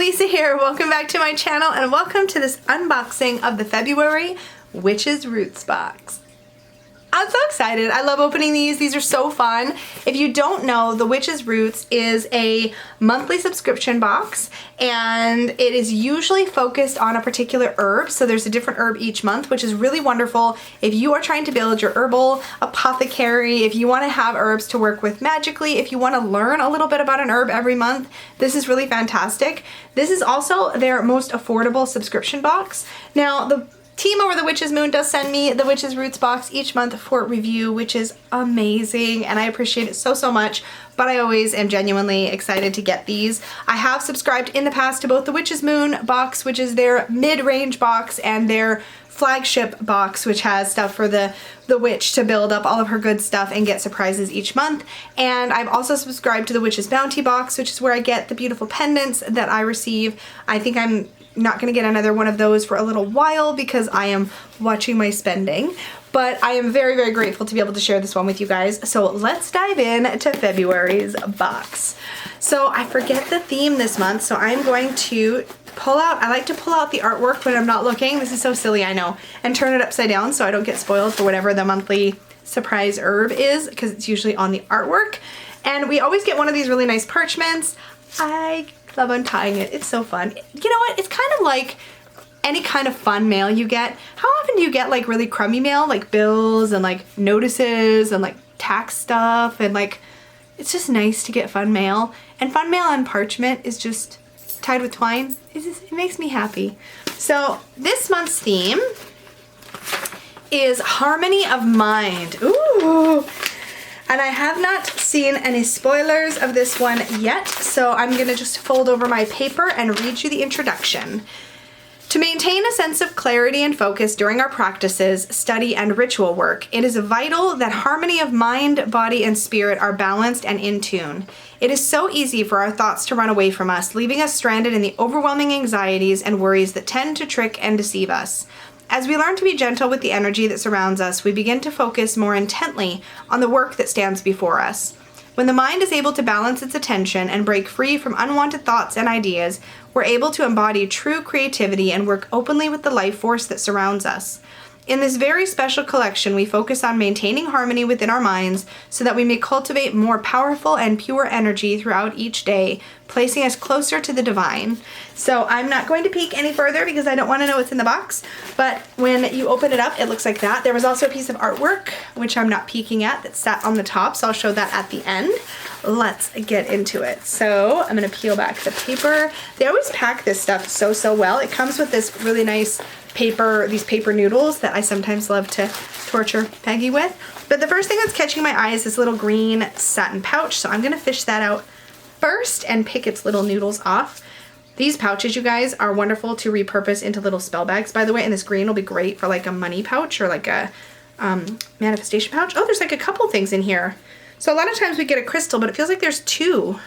Lisa here. Welcome back to my channel and welcome to this unboxing of the February Witch's Roots box. I'm so excited. I love opening these. These are so fun. If you don't know, the Witch's Roots is a monthly subscription box and it is usually focused on a particular herb. So there's a different herb each month, which is really wonderful. If you are trying to build your herbal apothecary, if you want to have herbs to work with magically, if you want to learn a little bit about an herb every month, this is really fantastic. This is also their most affordable subscription box. Now, the team over the Witch's Moon does send me the Witch's Roots box each month for review, which is amazing and I appreciate it so much, but I always am genuinely excited to get these. I have subscribed in the past to both the Witch's Moon box, which is their mid-range box, and their flagship box, which has stuff for the witch to build up all of her good stuff and get surprises each month. And I've also subscribed to the Witch's Bounty box, which is where I get the beautiful pendants that I receive. I think I'm not gonna get another one of those for a little while because I am watching my spending, but I am very grateful to be able to share this one with you guys. So let's dive in to February's box. So I forget the theme this month, so I'm going to pull out, I like to pull out the artwork when I'm not looking. This is so silly, I know, and turn it upside down so I don't get spoiled for whatever the monthly surprise herb is, because it's usually on the artwork. And we always get one of these really nice parchments. I love untying it. It's so fun. You know what? It's kind of like any kind of fun mail you get. How often do you get like really crummy mail, like bills and like notices and like tax stuff, and like it's just nice to get fun mail. And fun mail on parchment is just tied with twine. It makes me happy. So this month's theme is Harmony of Mind. Ooh. And I have not seen any spoilers of this one yet, so I'm gonna just fold over my paper and read you the introduction. To maintain a sense of clarity and focus during our practices, study, and ritual work, it is vital that harmony of mind, body, and spirit are balanced and in tune. It is so easy for our thoughts to run away from us, leaving us stranded in the overwhelming anxieties and worries that tend to trick and deceive us. As we learn to be gentle with the energy that surrounds us, we begin to focus more intently on the work that stands before us. When the mind is able to balance its attention and break free from unwanted thoughts and ideas, we're able to embody true creativity and work openly with the life force that surrounds us. In this very special collection, we focus on maintaining harmony within our minds so that we may cultivate more powerful and pure energy throughout each day, placing us closer to the divine. So I'm not going to peek any further because I don't want to know what's in the box, but when you open it up, it looks like that. There was also a piece of artwork, which I'm not peeking at, that sat on the top, so I'll show that at the end. Let's get into it. So I'm going to peel back the paper. They always pack this stuff so well. It comes with this really nice paper, these paper noodles that I sometimes love to torture Peggy with. But the first thing that's catching my eye is this little green satin pouch, so I'm going to fish that out first and pick its little noodles off. These pouches, you guys, are wonderful to repurpose into little spell bags, by the way, and this green will be great for like a money pouch or like a manifestation pouch. Oh, there's like a couple things in here. So a lot of times we get a crystal, but it feels like there's two.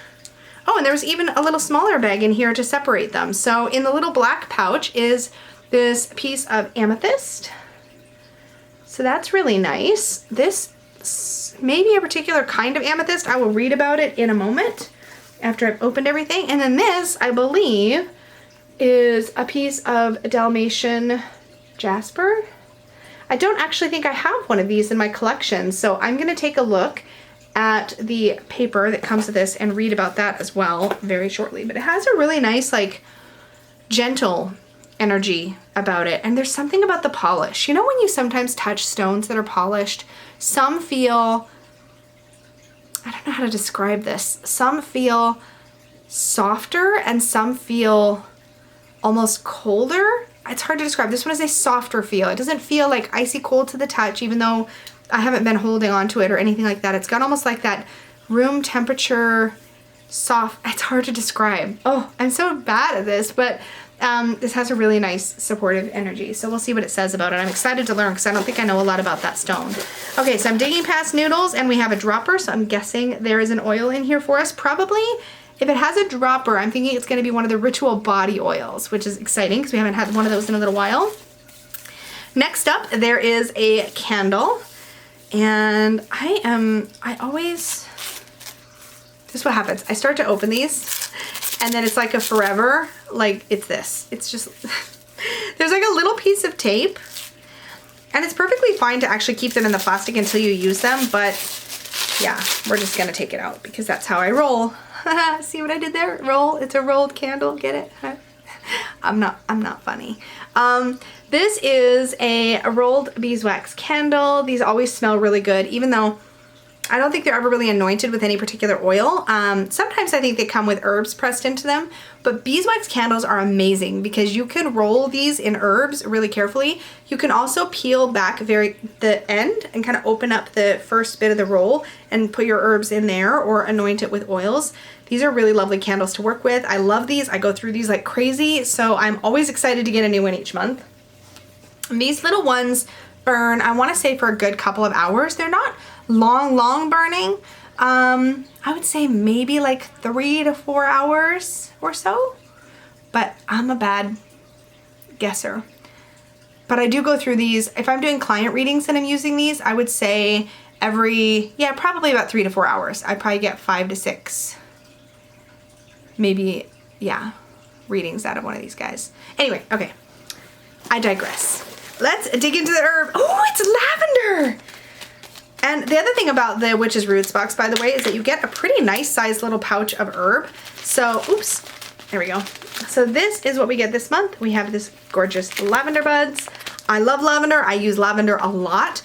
Oh, and there's even a little smaller bag in here to separate them. So in the little black pouch is this piece of amethyst. So that's really nice. This may be a particular kind of amethyst. I will read about it in a moment after I've opened everything. And then this, I believe, is a piece of Dalmatian jasper. I don't actually think I have one of these in my collection, so I'm going to take a look at the paper that comes with this and read about that as well very shortly. But it has a really nice, like, gentle energy about it, and there's something about the polish. You know when you sometimes touch stones that are polished, some feel, I don't know how to describe this, some feel softer and some feel almost colder. It's hard to describe. This one is a softer feel. It doesn't feel like icy cold to the touch, even though I haven't been holding on to it or anything like that. It's got almost like that room temperature soft. It's hard to describe. Oh, I'm so bad at this, but this has a really nice supportive energy. So we'll see what it says about it. I'm excited to learn because I don't think I know a lot about that stone. Okay, so I'm digging past noodles and we have a dropper. So I'm guessing there is an oil in here for us. Probably, if it has a dropper, I'm thinking it's going to be one of the ritual body oils, which is exciting because we haven't had one of those in a little while. Next up, there is a candle. And this is what happens. I start to open these and then it's like a forever, like it's this. It's just, there's like a little piece of tape, and it's perfectly fine to actually keep them in the plastic until you use them, but yeah, we're just gonna take it out because that's how I roll. See what I did there? Roll, it's a rolled candle, get it? I'm not funny. This is a rolled beeswax candle. These always smell really good, even though I don't think they're ever really anointed with any particular oil. Sometimes I think they come with herbs pressed into them, but beeswax candles are amazing because you can roll these in herbs really carefully. You can also peel back the end and kind of open up the first bit of the roll and put your herbs in there or anoint it with oils. These are really lovely candles to work with. I love these. I go through these like crazy, so I'm always excited to get a new one each month. And these little ones burn, I want to say, for a good couple of hours. They're not long burning. I would say maybe like 3 to 4 hours or so, but I'm a bad guesser. But I do go through these. If I'm doing client readings and I'm using these, I would say probably about 3 to 4 hours. I probably get 5 to 6, maybe, yeah, readings out of one of these guys. Anyway, okay, I digress. Let's dig into the herb. Oh, it's lavender. And the other thing about the Witch's Roots box, by the way, is that you get a pretty nice sized little pouch of herb. So, oops, there we go. So this is what we get this month. We have this gorgeous lavender buds. I love lavender. I use lavender a lot.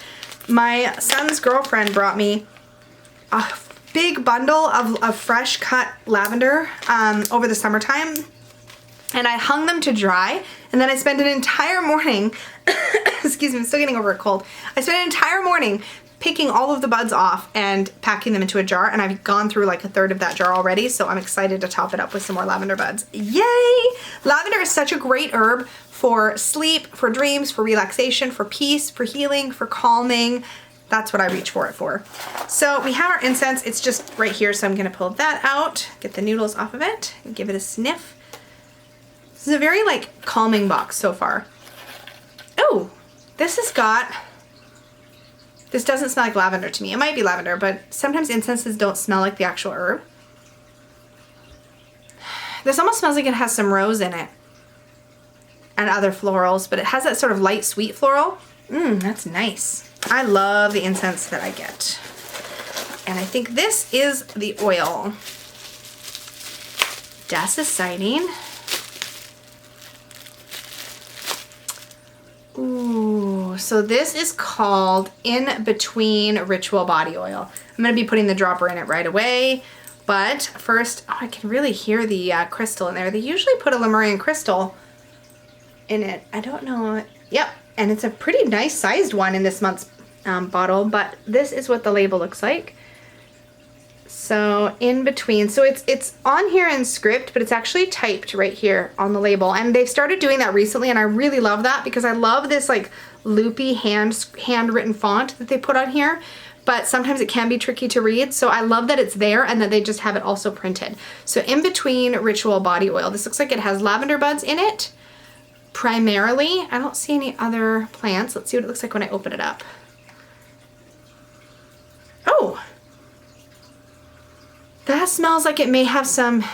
My son's girlfriend brought me a big bundle of fresh cut lavender over the summertime, and I hung them to dry, and then I spent an entire morning, excuse me, I'm still getting over a cold. I spent an entire morning picking all of the buds off and packing them into a jar, and I've gone through like a third of that jar already, so I'm excited to top it up with some more lavender buds. Yay! Lavender is such a great herb for sleep, for dreams, for relaxation, for peace, for healing, for calming. That's what I reach for it for. So we have our incense. It's just right here, so I'm gonna pull that out, get the noodles off of it, and give it a sniff. This is a very like calming box so far. Oh, this doesn't smell like lavender to me. It might be lavender, but sometimes incenses don't smell like the actual herb. This almost smells like it has some rose in it and other florals, but it has that sort of light sweet floral. That's nice. I love the incense that I get. And I think this is the oil. Das ist exciting. Ooh, so this is called In Between Ritual Body Oil. I'm going to be putting the dropper in it right away, but first, I can really hear the crystal in there. They usually put a Lemurian crystal in it. I don't know. Yep, and it's a pretty nice sized one in this month's bottle, but this is what the label looks like. So In Between, so it's on here in script, but it's actually typed right here on the label, and they've started doing that recently, and I really love that because I love this like loopy handwritten font that they put on here, but sometimes it can be tricky to read, so I love that it's there and that they just have it also printed. So In Between Ritual Body Oil. This looks like it has lavender buds in it primarily. I don't see any other plants. Let's see what it looks like when I open it up. Oh, that smells like it may have some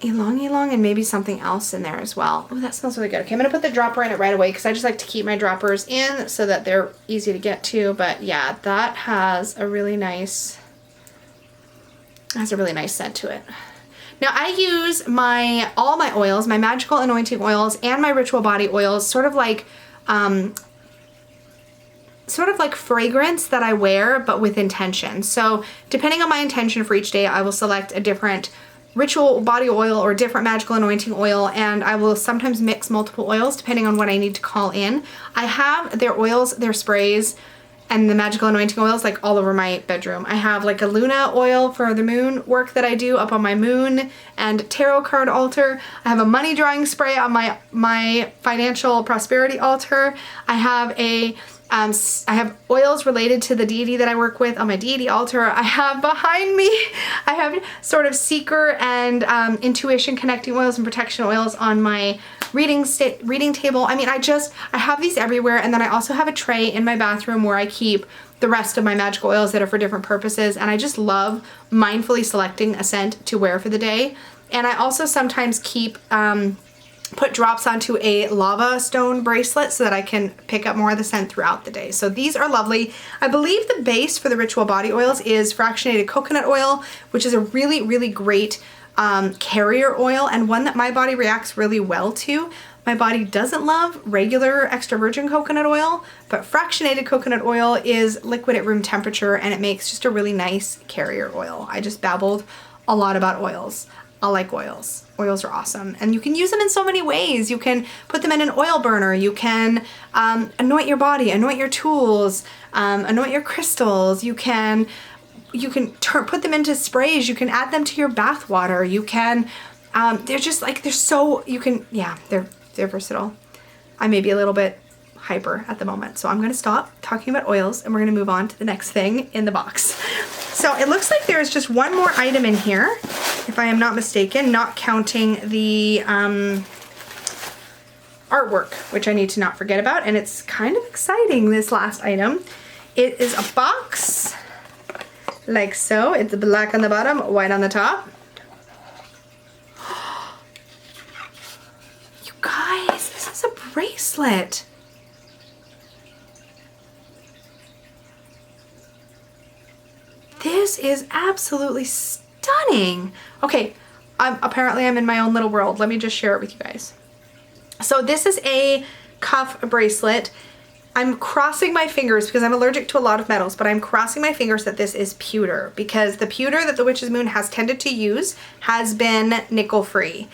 ylang-ylang and maybe something else in there as well. Oh, that smells really good. Okay, I'm gonna put the dropper in it right away because I just like to keep my droppers in so that they're easy to get to. But yeah, that has a really nice scent to it. Now I use all my oils, my magical anointing oils and my ritual body oils, sort of like fragrance that I wear, but with intention. So depending on my intention for each day, I will select a different ritual body oil or different magical anointing oil, and I will sometimes mix multiple oils depending on what I need to call in. I have their oils, their sprays, and the magical anointing oils like all over my bedroom. I have like a Luna oil for the moon work that I do up on my moon and tarot card altar. I have a money drawing spray on my financial prosperity altar. I have oils related to the deity that I work with on my deity altar. I have behind me, I have sort of seeker and intuition connecting oils and protection oils on my reading table. I mean, I have these everywhere, and then I also have a tray in my bathroom where I keep the rest of my magical oils that are for different purposes. And I just love mindfully selecting a scent to wear for the day. And I also sometimes keep, put drops onto a lava stone bracelet so that I can pick up more of the scent throughout the day. So these are lovely. I believe the base for the Ritual body oils is fractionated coconut oil, which is a really, really great carrier oil and one that my body reacts really well to. My body doesn't love regular extra virgin coconut oil, but fractionated coconut oil is liquid at room temperature and it makes just a really nice carrier oil. I just babbled a lot about oils. I like oils. Oils are awesome. And you can use them in so many ways. You can put them in an oil burner. You can anoint your body, anoint your tools, anoint your crystals. You can put them into sprays. You can add them to your bath water. You can, they're just like, they're so, you can, yeah, they're versatile. I may be a little bit hyper at the moment. So I'm going to stop talking about oils and we're going to move on to the next thing in the box. So it looks like there's just one more item in here, if I am not mistaken, not counting the artwork, which I need to not forget about. And it's kind of exciting, this last item. It is a box like so. It's black on the bottom, white on the top. You guys, this is a bracelet. This is absolutely stunning. Okay, apparently I'm in my own little world. Let me just share it with you guys. So this is a cuff bracelet. I'm crossing my fingers because I'm allergic to a lot of metals, but I'm crossing my fingers that this is pewter because the pewter that the Witch's Moon has tended to use has been nickel free.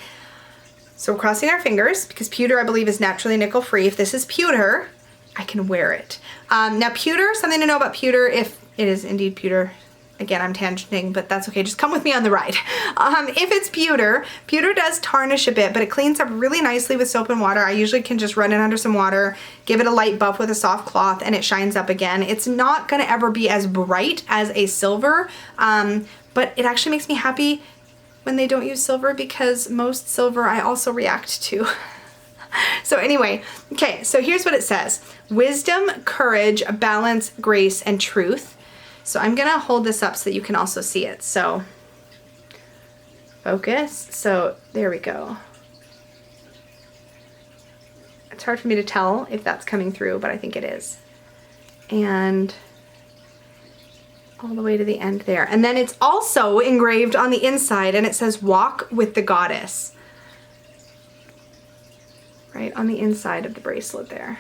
So we're crossing our fingers because pewter, I believe, is naturally nickel free. If this is pewter, I can wear it. Now pewter, something to know about pewter, if it is indeed pewter. Again, I'm tangenting, but that's okay. Just come with me on the ride. If it's pewter, pewter does tarnish a bit, but it cleans up really nicely with soap and water. I usually can just run it under some water, give it a light buff with a soft cloth, and it shines up again. It's not gonna ever be as bright as a silver, but it actually makes me happy when they don't use silver because most silver I also react to. So anyway, okay, so here's what it says. Wisdom, courage, balance, grace, and truth. So I'm gonna hold this up so that you can also see it. So focus. So there we go. It's hard for me to tell if that's coming through, but I think it is. And all the way to the end there. And then it's also engraved on the inside and it says walk with the goddess. Right on the inside of the bracelet there.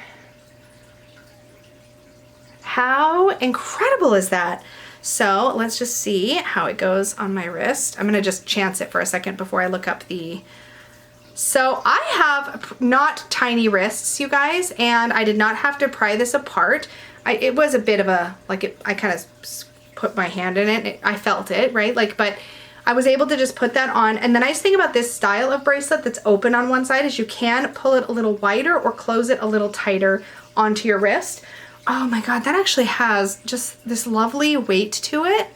How incredible is that? So let's just see how it goes on my wrist. I'm gonna just chance it for a second before I look up the... So I have not tiny wrists, you guys, and I did not have to pry this apart. It was a bit of a, like, I kind of put my hand in it. I felt it, right? Like, but I was able to just put that on. And the nice thing about this style of bracelet that's open on one side is you can pull it a little wider or close it a little tighter onto your wrist. Oh my God, that actually has just this lovely weight to it.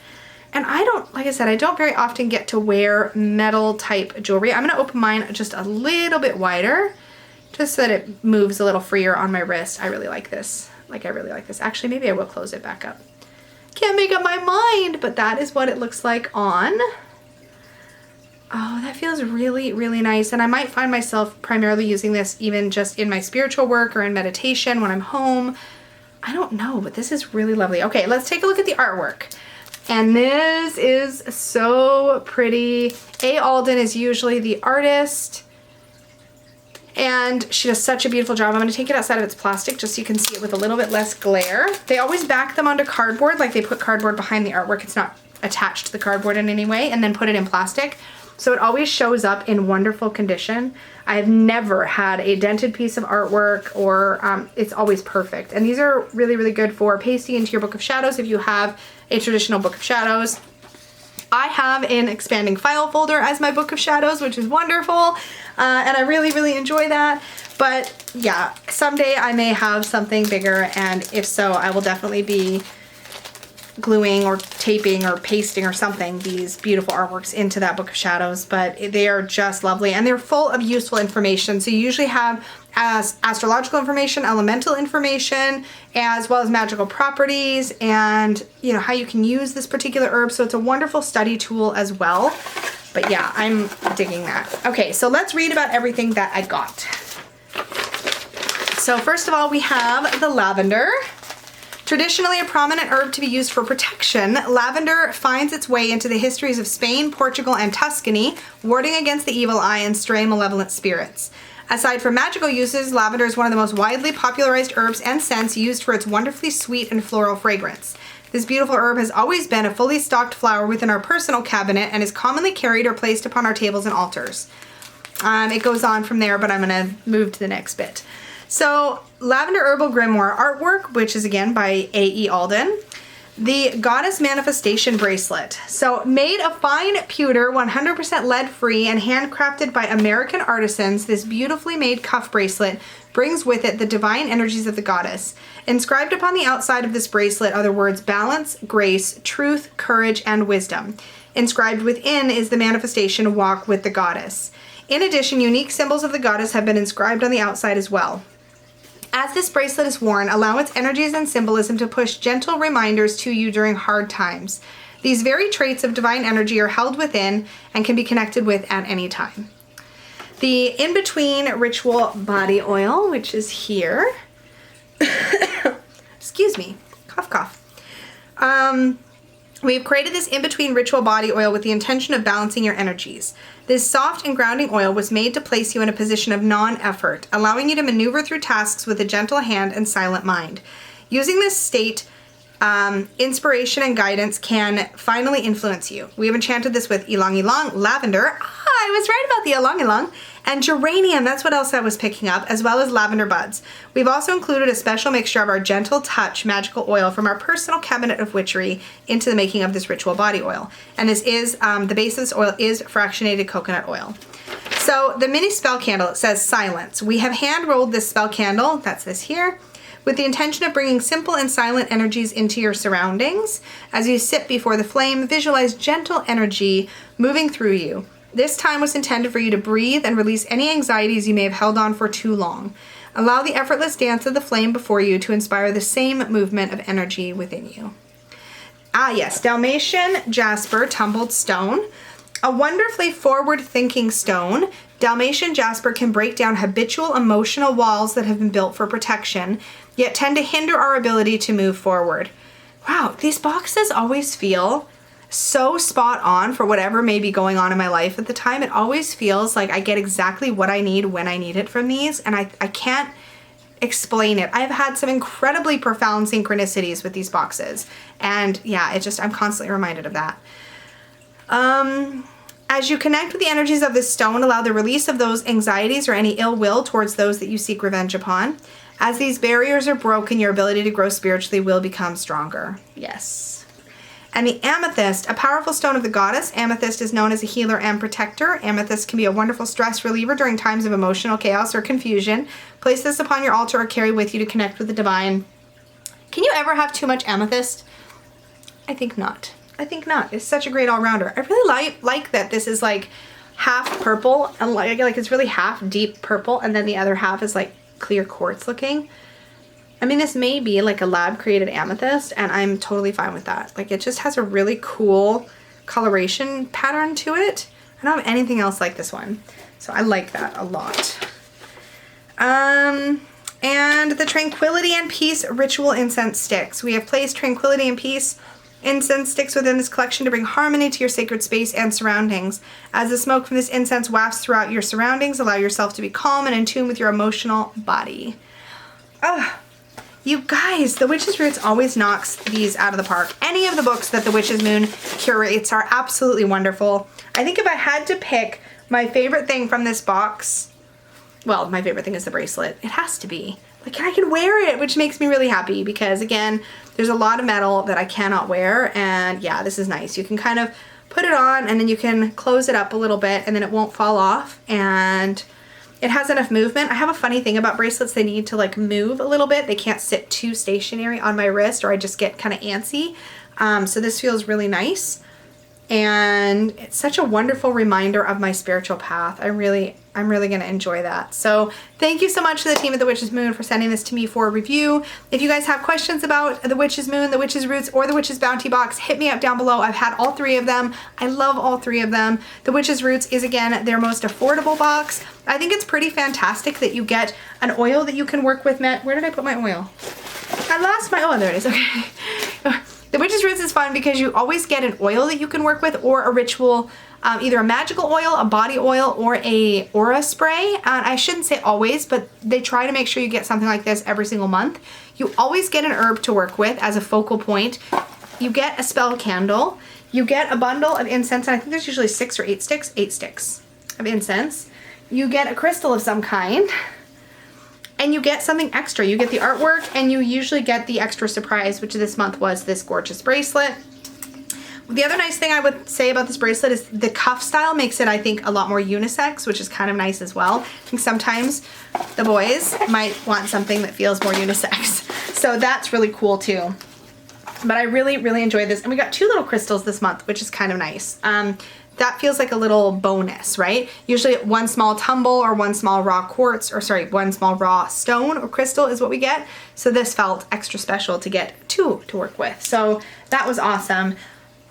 And I don't, like I said, I don't very often get to wear metal type jewelry. I'm gonna open mine just a little bit wider, just so that it moves a little freer on my wrist. I really like this. I really like this. Actually, maybe I will close it back up. Can't make up my mind, but that is what it looks like on. Oh, that feels really, really nice. And I might find myself primarily using this even just in my spiritual work or in meditation when I'm home. I don't know, but this is really lovely. Okay, let's take a look at the artwork. And this is so pretty. A. Alden is usually the artist. And she does such a beautiful job. I'm gonna take it outside of its plastic just so you can see it with a little bit less glare. They always back them onto cardboard, like they put cardboard behind the artwork. It's not attached to the cardboard in any way, and then put it in plastic. So it always shows up in wonderful condition. I've never had a dented piece of artwork or it's always perfect. And these are really, really good for pasting into your book of shadows if you have a traditional book of shadows. I have an expanding file folder as my book of shadows, which is wonderful. And I really, really enjoy that. But yeah, someday I may have something bigger, and if so, I will definitely be gluing or taping or pasting or something these beautiful artworks into that Book of Shadows, but they are just lovely and they're full of useful information. So you usually have astrological information, elemental information, as well as magical properties and, you know, how you can use this particular herb. So it's a wonderful study tool as well. But yeah, I'm digging that. Okay, so let's read about everything that I got. So first of all, we have the lavender. Traditionally a prominent herb to be used for protection, lavender finds its way into the histories of Spain, Portugal, and Tuscany, warding against the evil eye and stray malevolent spirits. Aside from magical uses, lavender is one of the most widely popularized herbs and scents used for its wonderfully sweet and floral fragrance. This beautiful herb has always been a fully stocked flower within our personal cabinet and is commonly carried or placed upon our tables and altars. It goes on from there, but I'm going to move to the next bit. So, Lavender Herbal Grimoire artwork, which is again by A.E. Alden. The Goddess Manifestation Bracelet. So, made of fine pewter, 100% lead-free, and handcrafted by American artisans, this beautifully made cuff bracelet brings with it the divine energies of the goddess. Inscribed upon the outside of this bracelet are the words balance, grace, truth, courage, and wisdom. Inscribed within is the manifestation walk with the goddess. In addition, unique symbols of the goddess have been inscribed on the outside as well. As this bracelet is worn, allow its energies and symbolism to push gentle reminders to you during hard times. These very traits of divine energy are held within and can be connected with at any time. The In-Between Ritual Body Oil, which is here. Excuse me. Cough, cough. We've created this In-Between Ritual Body Oil with the intention of balancing your energies. This soft and grounding oil was made to place you in a position of non-effort, allowing you to maneuver through tasks with a gentle hand and silent mind. Using this state, inspiration and guidance can finally influence you. We have enchanted this with ylang ylang, lavender, I was right about the ylang ylang, and geranium, that's what else I was picking up, as well as lavender buds. We've also included a special mixture of our Gentle Touch magical oil from our personal cabinet of witchery into the making of this ritual body oil. And this is, the base of this oil is fractionated coconut oil. So the mini spell candle, it says silence. We have hand rolled this spell candle, that's this here, with the intention of bringing simple and silent energies into your surroundings. As you sit before the flame, visualize gentle energy moving through you. This time was intended for you to breathe and release any anxieties you may have held on for too long. Allow the effortless dance of the flame before you to inspire the same movement of energy within you. Ah yes, Dalmatian Jasper Tumbled Stone. A wonderfully forward-thinking stone, Dalmatian Jasper can break down habitual emotional walls that have been built for protection, yet tend to hinder our ability to move forward. Wow, these boxes always feel so spot on for whatever may be going on in my life at the time. It always feels like I get exactly what I need when I need it from these, and I can't explain it. I've had some incredibly profound synchronicities with these boxes, and yeah, I'm constantly reminded of that. As you connect with the energies of this stone, allow the release of those anxieties or any ill will towards those that you seek revenge upon. As these barriers are broken, your ability to grow spiritually will become stronger. Yes. And the amethyst, a powerful stone of the goddess. Amethyst is known as a healer and protector. Amethyst can be a wonderful stress reliever during times of emotional chaos or confusion. Place this upon your altar or carry with you to connect with the divine. Can you ever have too much amethyst? I think not. I think not. It's such a great all-rounder. I really like that this is like half purple and like it's really half deep purple, and then the other half is like clear quartz looking. I mean, this may be like a lab-created amethyst, and I'm totally fine with that. Like, it just has a really cool coloration pattern to it. I don't have anything else like this one, so I like that a lot. And the Tranquility and Peace Ritual Incense Sticks. We have placed Tranquility and Peace incense sticks within this collection to bring harmony to your sacred space and surroundings. As the smoke from this incense wafts throughout your surroundings, allow yourself to be calm and in tune with your emotional body. Ah. You guys, The Witch's Roots always knocks these out of the park. Any of the books that the Witch's Moon curates are absolutely wonderful. I think if I had to pick my favorite thing from this box, well, my favorite thing is the bracelet. It has to be. Like, I can wear it, which makes me really happy because, again, there's a lot of metal that I cannot wear, and yeah, this is nice. You can kind of put it on, and then you can close it up a little bit, and then it won't fall off, and it has enough movement. I have a funny thing about bracelets. They need to like move a little bit. They can't sit too stationary on my wrist or I just get kind of antsy. So this feels really nice. And it's such a wonderful reminder of my spiritual path. I'm really going to enjoy that. So thank you so much to the team at the Witch's Moon for sending this to me for a review. If you guys have questions about the Witch's Moon, the Witch's Roots, or the Witch's Bounty box, hit me up down below. I've had all three of them. I love all three of them. The Witch's Roots is, again, their most affordable box. I think it's pretty fantastic that you get an oil that you can work with. Where did I put my oil? I lost my oil. There it is. Okay. The Witch's Roots is fun because you always get an oil that you can work with, or a ritual, either a magical oil, a body oil, or a aura spray. And I shouldn't say always, but they try to make sure you get something like this every single month. You always get an herb to work with as a focal point. You get a spell candle. You get a bundle of incense, and I think there's usually 6 or 8 sticks. 8 sticks of incense. You get a crystal of some kind. And you get something extra. You get the artwork, and you usually get the extra surprise, which this month was this gorgeous bracelet. The other nice thing I would say about this bracelet is the cuff style makes it, I think, a lot more unisex, which is kind of nice as well. I think sometimes the boys might want something that feels more unisex. So that's really cool too. But I really, really enjoyed this. And we got 2 little crystals this month, which is kind of nice. That feels like a little bonus, right? Usually 1 small tumble or 1 small raw quartz, or sorry, 1 small raw stone or crystal is what we get. So this felt extra special to get 2 to work with. So that was awesome.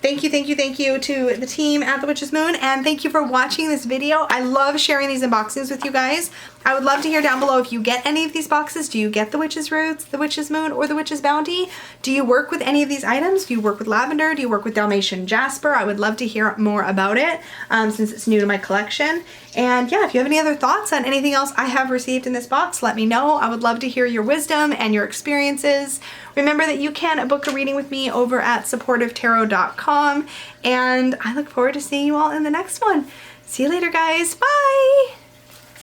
Thank you, thank you, thank you to the team at the Witch's Moon, and thank you for watching this video. I love sharing these unboxings with you guys. I would love to hear down below if you get any of these boxes. Do you get the Witch's Roots, the Witch's Moon, or the Witch's Bounty? Do you work with any of these items? Do you work with Lavender? Do you work with Dalmatian Jasper? I would love to hear more about it since it's new to my collection. And yeah, if you have any other thoughts on anything else I have received in this box, let me know. I would love to hear your wisdom and your experiences. Remember that you can book a reading with me over at supportivetarot.com, and I look forward to seeing you all in the next one. See you later, guys. Bye!